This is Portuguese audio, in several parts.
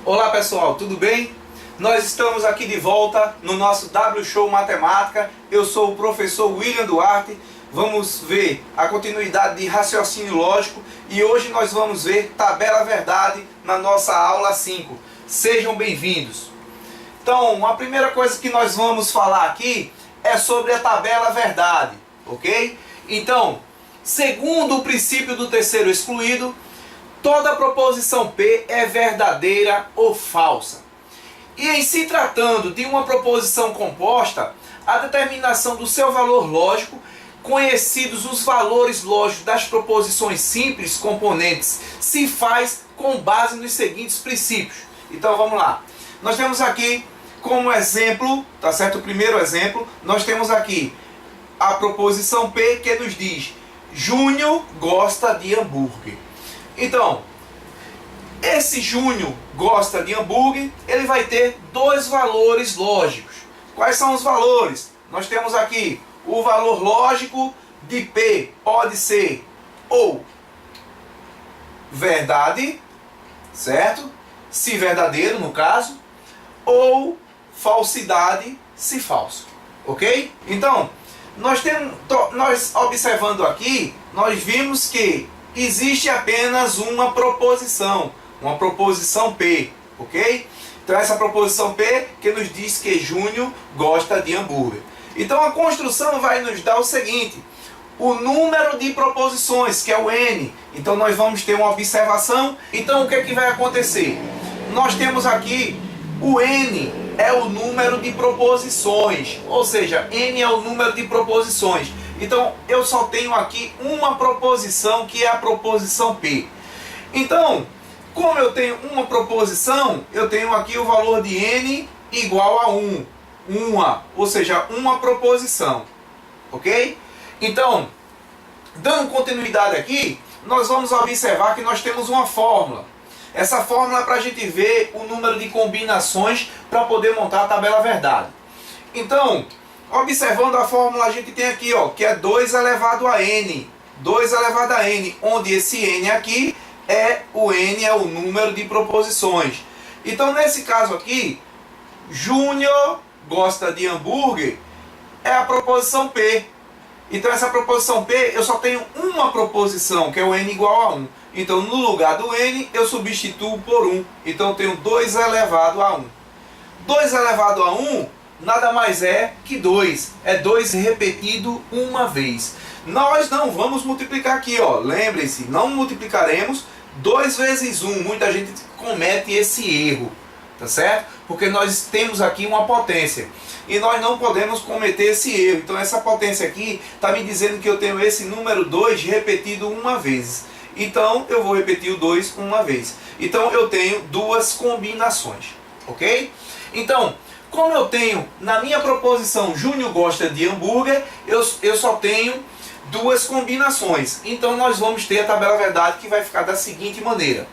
Olá pessoal, tudo bem? Nós estamos aqui de volta no nosso W Show Matemática. Eu sou o professor William Duarte. Vamos ver a continuidade de raciocínio lógico e hoje nós vamos ver tabela verdade na nossa aula 5. Sejam bem-vindos. Então, a primeira coisa que nós vamos falar aqui é sobre a tabela verdade, ok? Então, segundo o princípio do terceiro excluído, toda proposição P é verdadeira ou falsa. E em se tratando de uma proposição composta, a determinação do seu valor lógico, conhecidos os valores lógicos das proposições simples componentes, se faz com base nos seguintes princípios. Então vamos lá. Nós temos aqui como exemplo, tá certo? O primeiro exemplo, nós temos aqui a proposição P que nos diz: Júnior gosta de hambúrguer. Então, esse Júnior gosta de hambúrguer, ele vai ter dois valores lógicos. Quais são os valores? Nós temos aqui o valor lógico de P, pode ser ou verdade, certo? Se verdadeiro, no caso, ou falsidade, se falso, ok? Então, nós observando aqui, nós vimos que existe apenas uma proposição P, ok? Então essa proposição P que nos diz que Júnior gosta de hambúrguer. Então a construção vai nos dar o seguinte: o número de proposições, que é o N. Então nós vamos ter uma observação. Então o que é que vai acontecer? Nós temos aqui o N é o número de proposições, ou seja, N é o número de proposições. Então eu só tenho aqui uma proposição, que é a proposição P. Então, como eu tenho uma proposição, eu tenho aqui o valor de N igual a 1. Ou seja, uma proposição. Ok? Então, dando continuidade aqui, nós vamos observar que nós temos uma fórmula. Essa fórmula é para a gente ver o número de combinações para poder montar a tabela verdade. Então, observando a fórmula, a gente tem aqui, ó, que é 2 elevado a N. 2 elevado a N, onde esse N aqui o N é o número de proposições. Então, nesse caso aqui, Júnior gosta de hambúrguer é a proposição P. Então, essa proposição P, eu só tenho uma proposição, que é o N igual a 1. Então, no lugar do N, eu substituo por 1. Então, eu tenho 2 elevado a 1. 2 elevado a 1 nada mais é que 2. É 2 repetido uma vez. Nós não vamos multiplicar aqui, ó. Lembrem-se, não multiplicaremos 2 vezes 1. Muita gente comete esse erro, tá certo? Porque nós temos aqui uma potência e nós não podemos cometer esse erro. Então essa potência aqui está me dizendo que eu tenho esse número 2 repetido uma vez. Então eu vou repetir o 2 uma vez. Então eu tenho duas combinações, ok? Então, como eu tenho na minha proposição Júnior gosta de hambúrguer, eu só tenho duas combinações. Então nós vamos ter a tabela verdade, que vai ficar da seguinte maneira.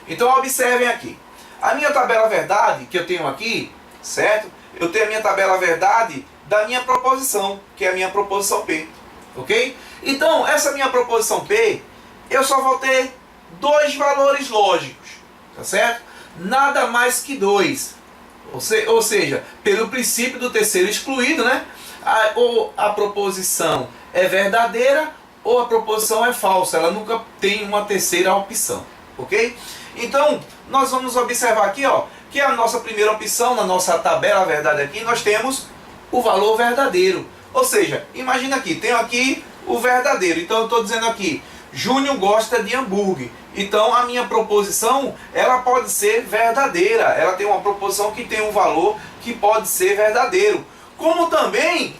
Então observem aqui. A minha tabela verdade que eu tenho aqui, certo? Eu tenho a minha tabela verdade da minha proposição, que é a minha proposição P, ok? Então essa minha proposição P, eu só vou ter dois valores lógicos, tá certo? Nada mais que 2. Ou seja, pelo princípio do terceiro excluído, né? Ou a proposição é verdadeira ou a proposição é falsa. Ela nunca tem uma terceira opção, ok? Então, nós vamos observar aqui, ó, que a nossa primeira opção, na nossa tabela verdade aqui, nós temos o valor verdadeiro. Ou seja, imagina aqui, tenho aqui o verdadeiro. Então eu estou dizendo aqui, Júnior gosta de hambúrguer. Então a minha proposição, ela pode ser verdadeira. Ela tem uma proposição que tem um valor que pode ser verdadeiro. Como também,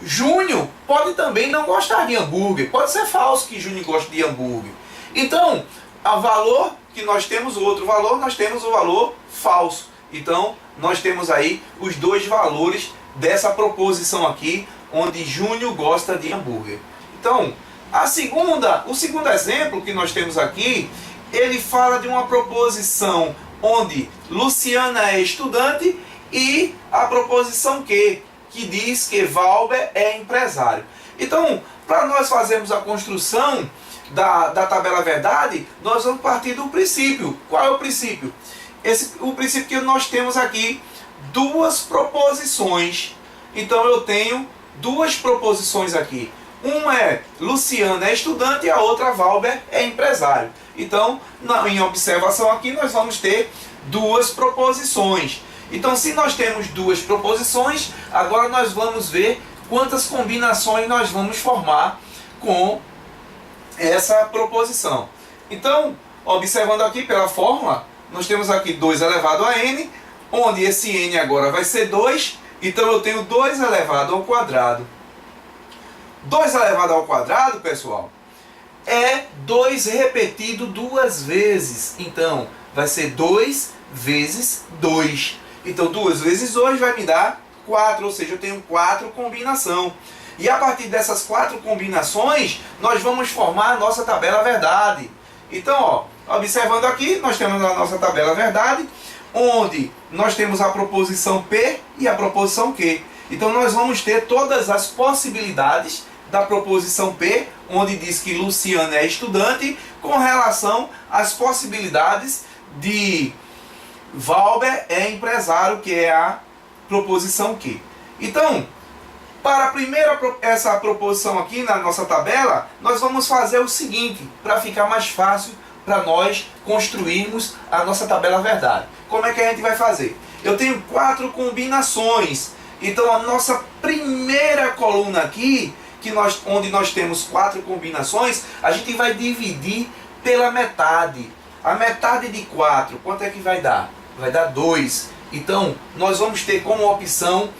Júnior pode também não gostar de hambúrguer. Pode ser falso que Júnior gosta de hambúrguer. Então, o valor que nós temos, o outro valor, nós temos o valor falso. Então, nós temos aí os dois valores dessa proposição aqui, onde Júnior gosta de hambúrguer. Então, o segundo exemplo que nós temos aqui, ele fala de uma proposição onde Luciana é estudante e a proposição que diz que Valber é empresário. Então, para nós fazermos a construção da tabela verdade, nós vamos partir do princípio. Qual é o princípio? o princípio que nós temos aqui duas proposições. Então eu tenho duas proposições aqui. Uma é Luciana é estudante e a outra Valber é empresário. Então, em observação aqui, nós vamos ter duas proposições. Então, se nós temos duas proposições, agora nós vamos ver quantas combinações nós vamos formar com essa proposição. Então, observando aqui pela fórmula, nós temos aqui 2 elevado a n, onde esse n agora vai ser 2, então eu tenho 2 elevado ao quadrado. 2 elevado ao quadrado, pessoal, é 2 repetido 2 vezes. Então, vai ser 2 vezes 2. Então, 2 vezes 2 vai me dar 4, ou seja, eu tenho 4 combinações. E a partir dessas 4 combinações, nós vamos formar a nossa tabela verdade. Então, ó, observando aqui, nós temos a nossa tabela verdade, onde nós temos a proposição P e a proposição Q. Então, nós vamos ter todas as possibilidades da proposição P, onde diz que Luciana é estudante, com relação às possibilidades de Valber é empresário, que é a proposição Q. Então, para a primeira essa proposição aqui na nossa tabela, nós vamos fazer o seguinte, para ficar mais fácil para nós construirmos a nossa tabela verdade. Como é que a gente vai fazer? Eu tenho 4 combinações. Então a nossa primeira coluna aqui, onde nós temos 4 combinações, a gente vai dividir pela metade. A metade de 4, quanto é que vai dar? Vai dar 2. Então, nós vamos ter como opção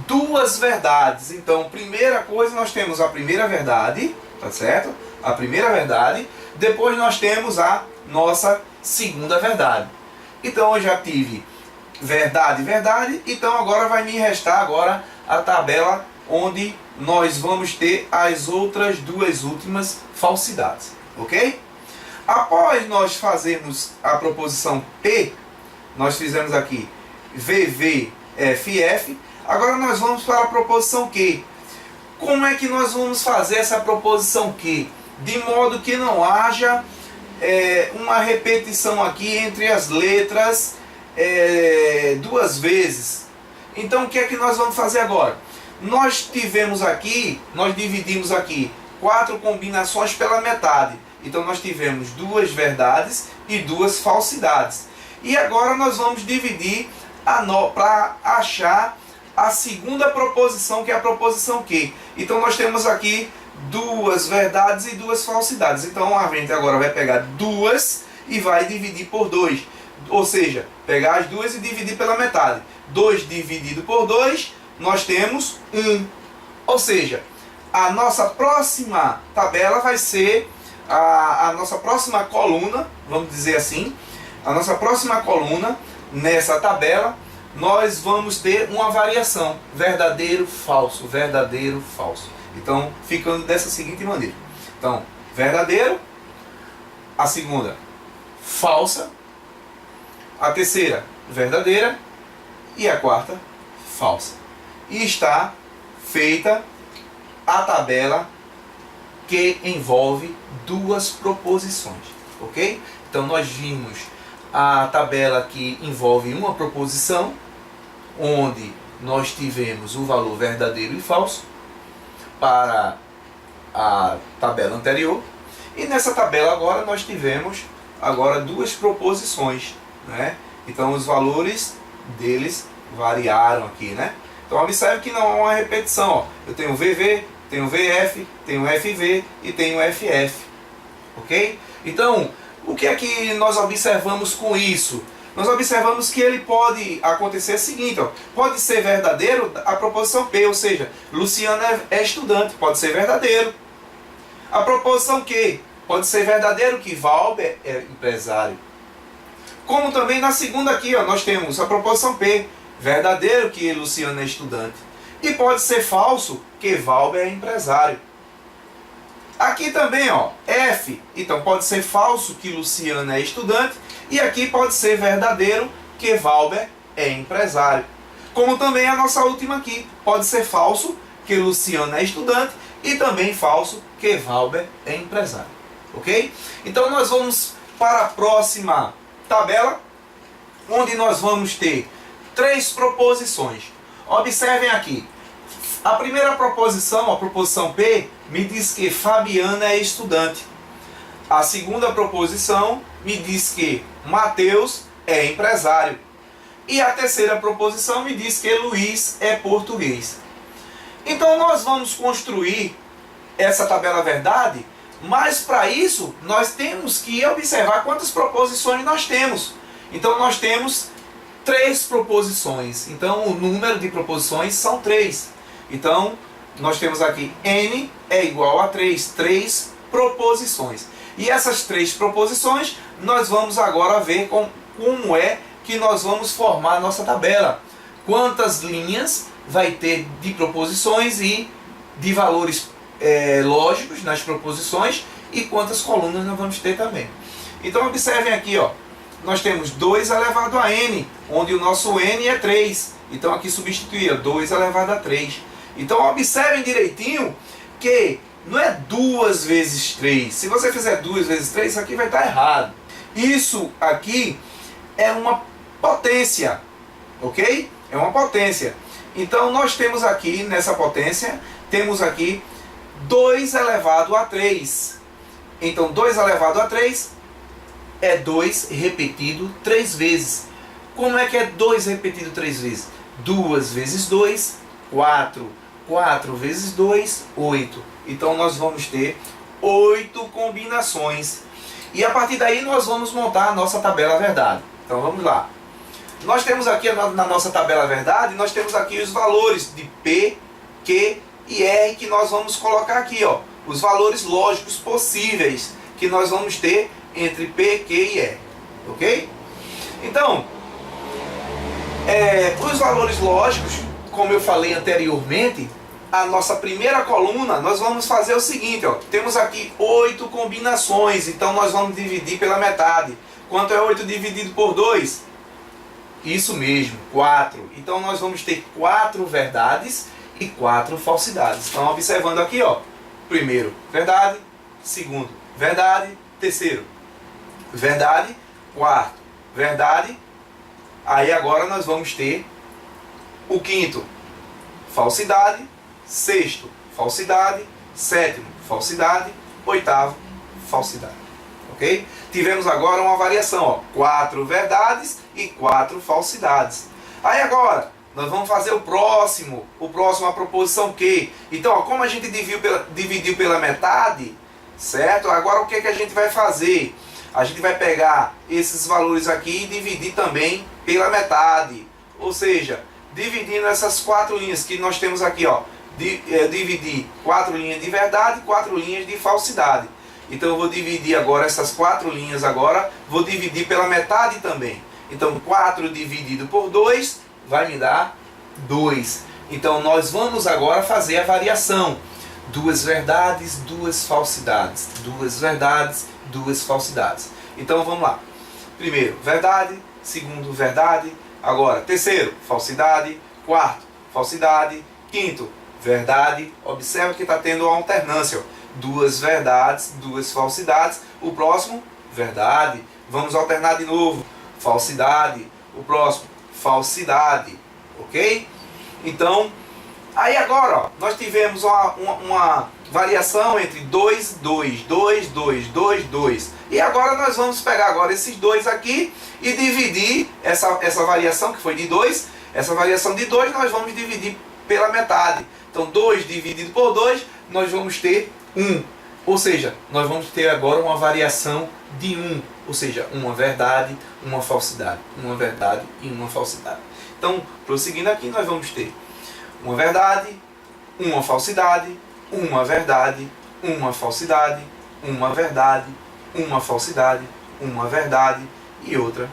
2 verdades. Então, primeira coisa, nós temos a primeira verdade, tá certo? A primeira verdade. Depois nós temos a nossa segunda verdade. Então, eu já tive verdade, verdade. Então, agora vai me restar agora a tabela onde nós vamos ter as outras 2 últimas falsidades, ok? Após nós fazermos a proposição P, nós fizemos aqui VV, FF, agora nós vamos para a proposição Q. Como é que nós vamos fazer essa proposição Q? De modo que não haja uma repetição aqui entre as letras 2 vezes. Então o que é que nós vamos fazer agora? Nós dividimos aqui 4 combinações pela metade. Então nós tivemos 2 verdades e 2 falsidades. E agora nós vamos dividir para achar a segunda proposição, que é a proposição Q. Então nós temos aqui 2 verdades e 2 falsidades. Então a gente agora vai pegar 2 e vai dividir por 2. Ou seja, pegar as 2 e dividir pela metade. 2 dividido por 2, nós temos 1. Ou seja, a nossa próxima tabela vai ser a nossa próxima coluna, vamos dizer assim, a nossa próxima coluna nessa tabela, nós vamos ter uma variação, verdadeiro, falso, verdadeiro, falso. Então, ficando dessa seguinte maneira. Então, verdadeiro, a segunda, falsa, a terceira, verdadeira, e a quarta, falsa. E está feita a tabela que envolve 2 proposições, ok? Então nós vimos a tabela que envolve uma proposição, onde nós tivemos o valor verdadeiro e falso para a tabela anterior, e nessa tabela agora nós tivemos agora 2 proposições, né? Então os valores deles variaram aqui, né? Então observe que não há uma repetição, ó. Eu tenho VV, tenho VF, tenho FV e tenho FF, ok? Então, o que é que nós observamos com isso? Nós observamos que ele pode acontecer o seguinte, ó, pode ser verdadeiro a proposição P, ou seja, Luciana é estudante, pode ser verdadeiro. A proposição Q, pode ser verdadeiro que Valber é empresário. Como também na segunda aqui, ó, nós temos a proposição P, verdadeiro que Luciana é estudante. E pode ser falso que Valber é empresário. Aqui também, ó, F, então pode ser falso que Luciana é estudante. E aqui pode ser verdadeiro que Valber é empresário. Como também a nossa última aqui, pode ser falso que Luciana é estudante e também falso que Valber é empresário. Ok? Então nós vamos para a próxima tabela, onde nós vamos ter 3 proposições. Observem aqui. A primeira proposição, a proposição P, me diz que Fabiana é estudante. A segunda proposição me diz que Mateus é empresário. E a terceira proposição me diz que Luiz é português. Então nós vamos construir essa tabela verdade, mas para isso nós temos que observar quantas proposições nós temos. Então nós temos 3 proposições. Então o número de proposições são 3. Então nós temos aqui N é igual a 3. 3 proposições. E essas 3 proposições nós vamos agora ver como é que nós vamos formar a nossa tabela. Quantas linhas vai ter de proposições e de valores lógicos nas proposições e quantas colunas nós vamos ter também. Então observem aqui, ó, nós temos 2 elevado a n, onde o nosso n é 3. Então aqui substituía 2 elevado a 3. Então observem direitinho que não é 2 vezes 3. Se você fizer 2 vezes 3, isso aqui vai estar errado. Isso aqui é uma potência, ok? É uma potência. Então nós temos aqui, nessa potência, temos aqui 2 elevado a 3. Então 2 elevado a 3 é 2 repetido 3 vezes. Como é que é 2 repetido 3 vezes? 2 vezes 2, 4. 4 vezes 2, 8. Então nós vamos ter 8 combinações. E a partir daí nós vamos montar a nossa tabela verdade. Então vamos lá. Nós temos aqui na nossa tabela verdade, nós temos aqui os valores de P, Q e R que nós vamos colocar aqui, ó. Os valores lógicos possíveis que nós vamos ter entre P, Q e R. Ok? Então, os valores lógicos, como eu falei anteriormente, a nossa primeira coluna, nós vamos fazer o seguinte, ó. Temos aqui 8 combinações, então nós vamos dividir pela metade. Quanto é 8 dividido por 2? Isso mesmo, 4. Então nós vamos ter 4 verdades e 4 falsidades. Então observando aqui, ó. Primeiro, verdade. Segundo, verdade. Terceiro, verdade. Quarto, verdade. Aí agora nós vamos ter o quinto, falsidade. Sexto, falsidade. Sétimo, falsidade. Oitavo, falsidade. Ok? Tivemos agora uma variação, ó, 4 verdades e 4 falsidades. Aí agora, nós vamos fazer o próximo a proposição Q. Então, ó, como a gente dividiu pela metade, certo? Agora o que a gente vai fazer? A gente vai pegar esses valores aqui e dividir também pela metade. Ou seja, dividindo essas 4 linhas que nós temos aqui, ó, dividir 4 linhas de verdade e 4 linhas de falsidade. Então eu vou dividir agora essas 4 linhas agora, vou dividir pela metade também. Então 4 dividido por 2 vai me dar 2. Então nós vamos agora fazer a variação. 2 verdades, 2 falsidades. 2 verdades, 2 falsidades. Então vamos lá. Primeiro, verdade. Segundo, verdade. Agora, terceiro, falsidade. Quarto, falsidade. Quinto, verdade. Observa que está tendo uma alternância, ó. 2 verdades, 2 falsidades. O próximo, verdade. Vamos alternar de novo. Falsidade. O próximo, falsidade. Ok? Então, aí agora, ó, nós tivemos uma variação entre 2, 2, 2, 2, 2, 2. E agora nós vamos pegar agora esses 2 aqui e dividir essa variação que foi de 2. Essa variação de 2 nós vamos dividir pela metade. Então 2 dividido por 2, nós vamos ter 1. Ou seja, nós vamos ter agora uma variação de 1. Ou seja, uma verdade, uma falsidade. Uma verdade e uma falsidade. Então, prosseguindo aqui, nós vamos ter uma verdade, uma falsidade, uma verdade, uma falsidade, uma verdade, uma falsidade, uma verdade e outra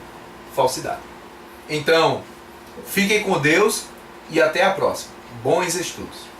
falsidade. Então, fiquem com Deus e até a próxima. Bons estudos!